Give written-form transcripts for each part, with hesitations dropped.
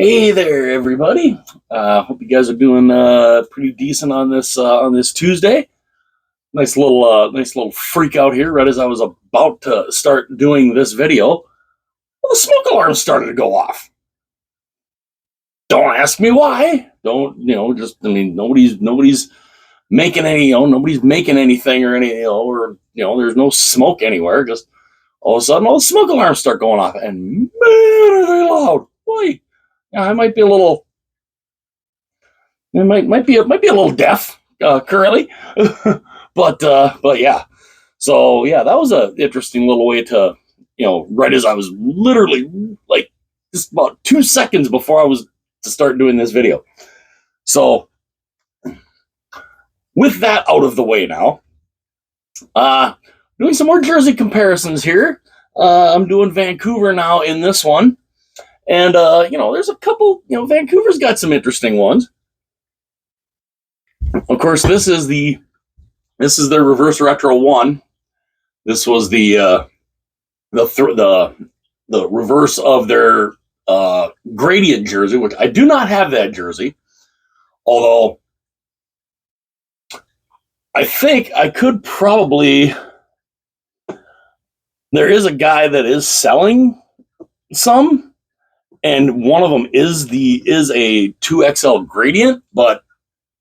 Hey there, everybody. Hope you guys are doing pretty decent on this Tuesday. Nice little freak out here. Right as I was about to start doing this video, well, the smoke alarm started to go off. Don't ask me why. Don't nobody's making nobody's making anything or there's no smoke anywhere. Just all of a sudden, all the smoke alarms start going off, and man, are they loud! Boy, yeah, I might be a little. It might be a little deaf currently, but yeah. So yeah, that was a interesting little way to right as I was literally like just about 2 seconds before I was to start doing this video. So with that out of the way now, doing some more jersey comparisons here. I'm doing Vancouver now in this one, and there's a couple. Vancouver's got some interesting ones. Of course, this is their reverse retro one. This was the reverse of their gradient jersey, which I do not have that jersey. Although I think I could probably. There is a guy that is selling some, and one of them is a 2XL gradient, but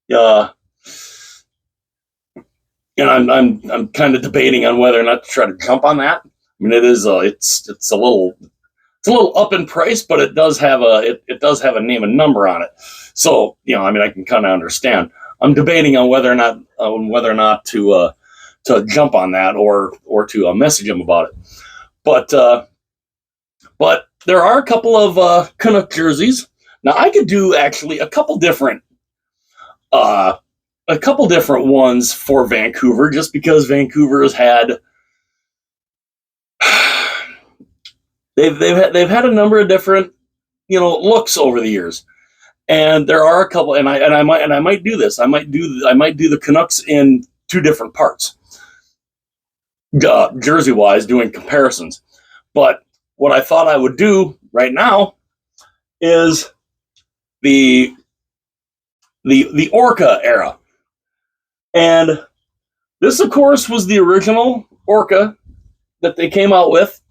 and I'm kind of debating on whether or not to try to jump on that. I mean, it is it's a little up in price, but it does have a name and number on it. So I can kind of understand. I'm debating on whether or not to jump on that or to message him about it. But there are a couple of Canuck jerseys. Now I could do actually a couple different ones for Vancouver, just because Vancouver has had they've had a number of different looks over the years, and there are a couple, and I might do this. I might do the Canucks in two different parts, jersey wise, doing comparisons. But what I thought I would do right now is the Orca era. And this, of course, was the original Orca that they came out with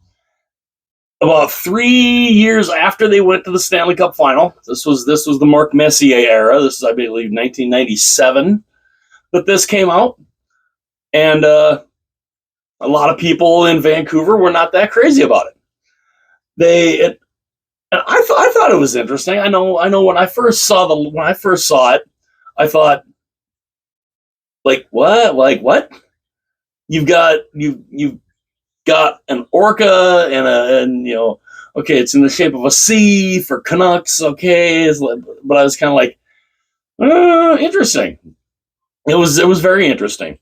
about 3 years after they went to the Stanley Cup final. This was the Mark Messier era. This is, I believe, 1997 that this came out. And a lot of people in Vancouver were not that crazy about it. And I thought it was interesting. I know when I first saw it, I thought, like what? You've got an Orca and okay, it's in the shape of a C for Canucks, okay, but I was kind of like, interesting. It was very interesting,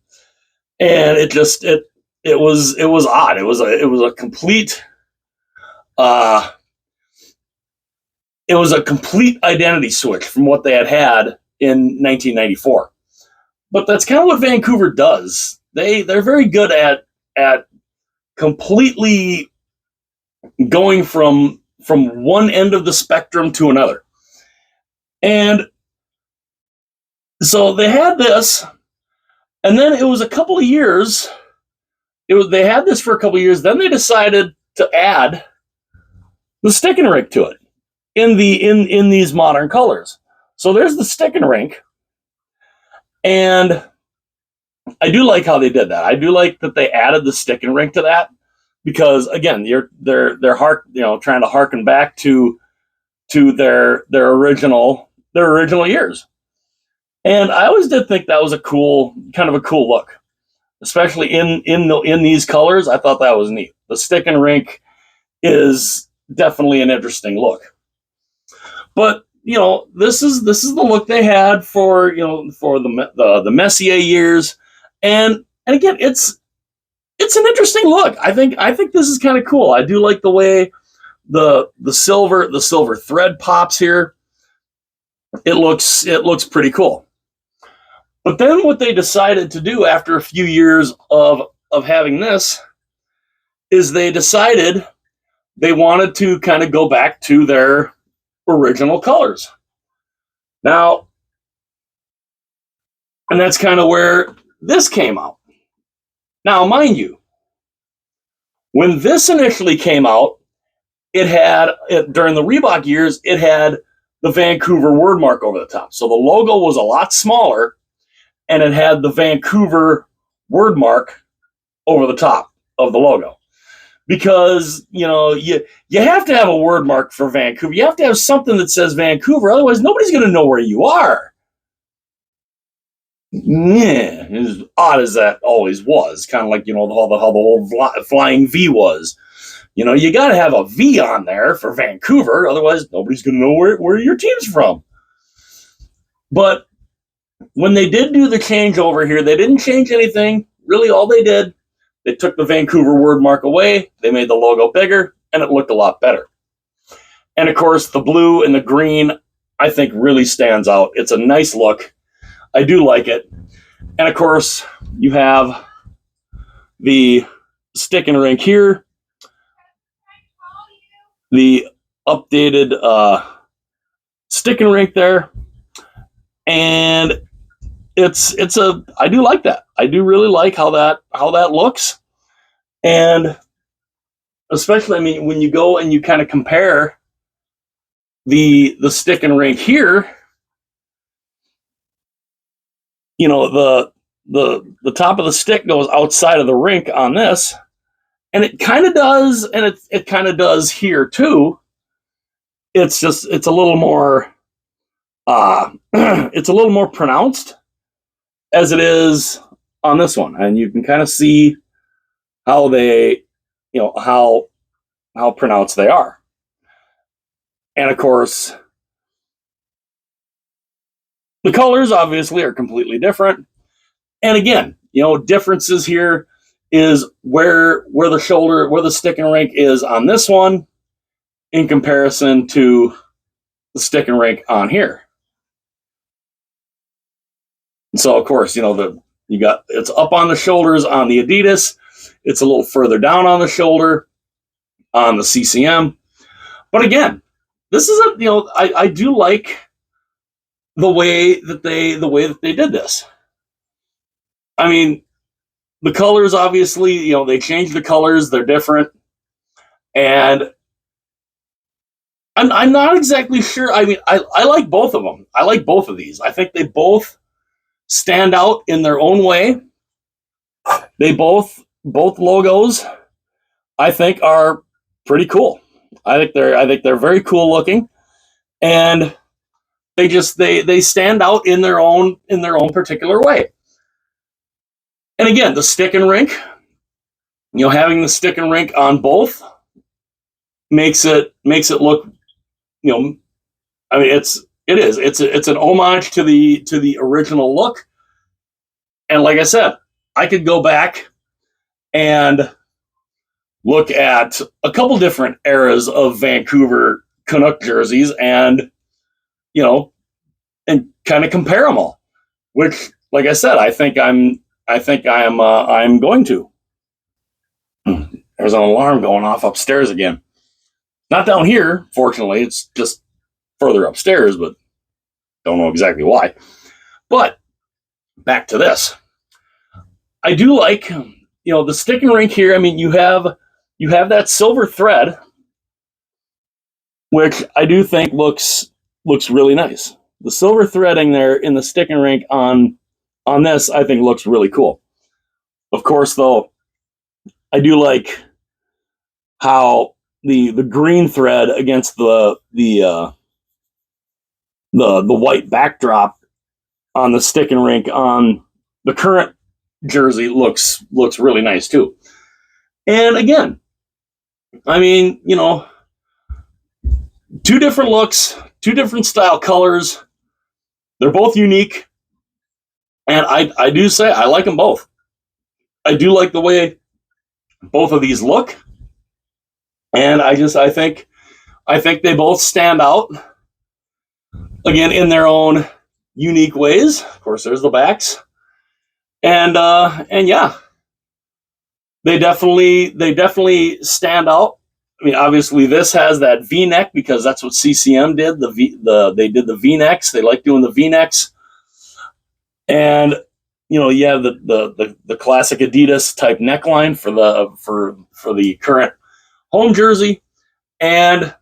and it was odd. It was a complete identity switch from what they had in 1994. But that's kind of what Vancouver does. They're very good at completely going from one end of the spectrum to another. And so they had this, and then it was a couple of years. They had this for a couple of years. Then they decided to add the stick and rink to it in these modern colors. So there's the stick and rink. And I do like how they did that. I do like that they added the stick and rink to that, because again, they're trying to harken back to their original years. And I always did think that was a cool look, especially in these colors. I thought that was neat. The stick and rink is definitely an interesting look. But this is the look they had for the Messier years, and again, it's an interesting look. I think this is kind of cool. I do like the way the silver thread pops here. It looks pretty cool. But then what they decided to do after a few years of having this is they decided they wanted to kind of go back to their original colors. Now, and that's kind of where this came out. Now, mind you, when this initially came out, during the Reebok years, it had the Vancouver word mark over the top. So the logo was a lot smaller, and it had the Vancouver word mark over the top of the logo. Because, you have to have a word mark for Vancouver. You have to have something that says Vancouver. Otherwise, nobody's going to know where you are. Yeah, as odd as that always was. Kind of like, how the whole flying V was. You got to have a V on there for Vancouver. Otherwise, nobody's going to know where your team's from. But when they did do the change over here, they didn't change anything. Really, all they did, they took the Vancouver word mark away, they made the logo bigger, and it looked a lot better. And of course, the blue and the green, I think, really stands out. It's a nice look. I do like it. And of course, you have the stick and rink here, the updated stick and rink there, and I do like that. I do really like how that looks. And especially, when you go and you kind of compare the stick and rink here, the top of the stick goes outside of the rink on this, and it kind of does, and it kind of does here too. It's a little more it's a little more pronounced as it is on this one, and you can kind of see how they, how pronounced they are. And of course, the colors obviously are completely different. And again, differences here is where the stick and rink is on this one in comparison to the stick and rink on here. So of course, it's up on the shoulders on the Adidas. It's a little further down on the shoulder on the CCM. But again, this is I do like the way that they did this. The colors, obviously, they changed the colors. They're different. And I'm not exactly sure. I like both of them. I like both of these. I think they both stand out in their own way. They both logos, I think, are pretty cool. I think they're very cool looking, and they stand out in their own particular way. And again, the stick and rink, having the stick and rink on both makes it look, it's an homage to the original look. And like I said, I could go back and look at a couple different eras of Vancouver Canuck jerseys and kind of compare them all, which, like I said, I think I'm going to. There's an alarm going off upstairs again. Not down here, fortunately. It's just further upstairs, but don't know exactly why. But back to this. I do like, the stick and rink here. You have that silver thread, which I do think looks really nice. The silver threading there in the stick and rink on this, I think, looks really cool. Of course, though, I do like how the green thread against the white backdrop on the stick and rink on the current jersey looks really nice too. And again, two different looks, two different style colors. They're both unique. And I do say I like them both. I do like the way both of these look. And I think they both stand out, again, in their own unique ways. Of course, there's the backs. And yeah, they definitely stand out I mean, obviously this has that V-neck because that's what CCM did. They did the V-necks. They like doing the V-necks. And you have the classic Adidas type neckline for the current home jersey, and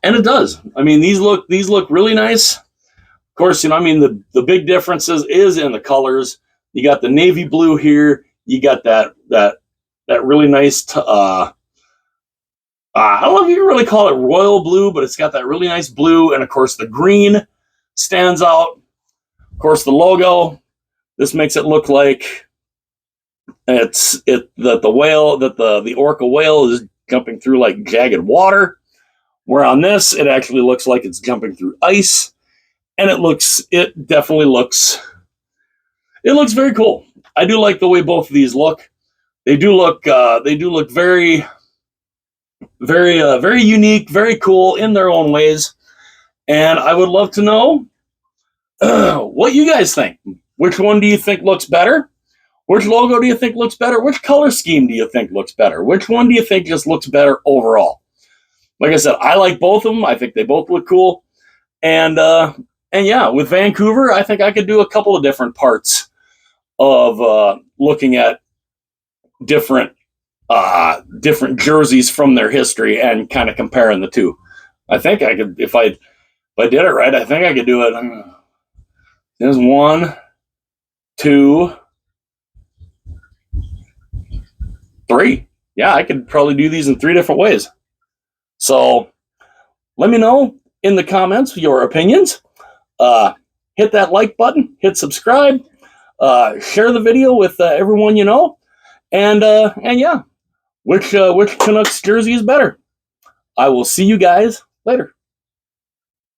it does. I mean, these look really nice. Of course, I mean the big differences is in the colors. You got the navy blue here. You got that really nice. I don't know if you can really call it royal blue, but it's got that really nice blue, and of course the green stands out. Of course, the logo. This makes it look like the Orca whale is jumping through like jagged water. Where on this, it actually looks like it's jumping through ice, and it definitely looks very cool. I do like the way both of these look. They do look very, very, very unique, very cool in their own ways. And I would love to know what you guys think. Which one do you think looks better? Which logo do you think looks better? Which color scheme do you think looks better? Which one do you think just looks better overall? Like I said, I like both of them. I think they both look cool. And yeah, with Vancouver, I think I could do a couple of different parts of looking at different jerseys from their history and kind of comparing the two. I think I could, if I did it right, I think I could do it. There's 1, 2, 3. Yeah, I could probably do these in 3 different ways. So let me know in the comments your opinions. Hit that like button, hit subscribe, share the video with everyone you know, and yeah, which Canucks jersey is better? I will see you guys later.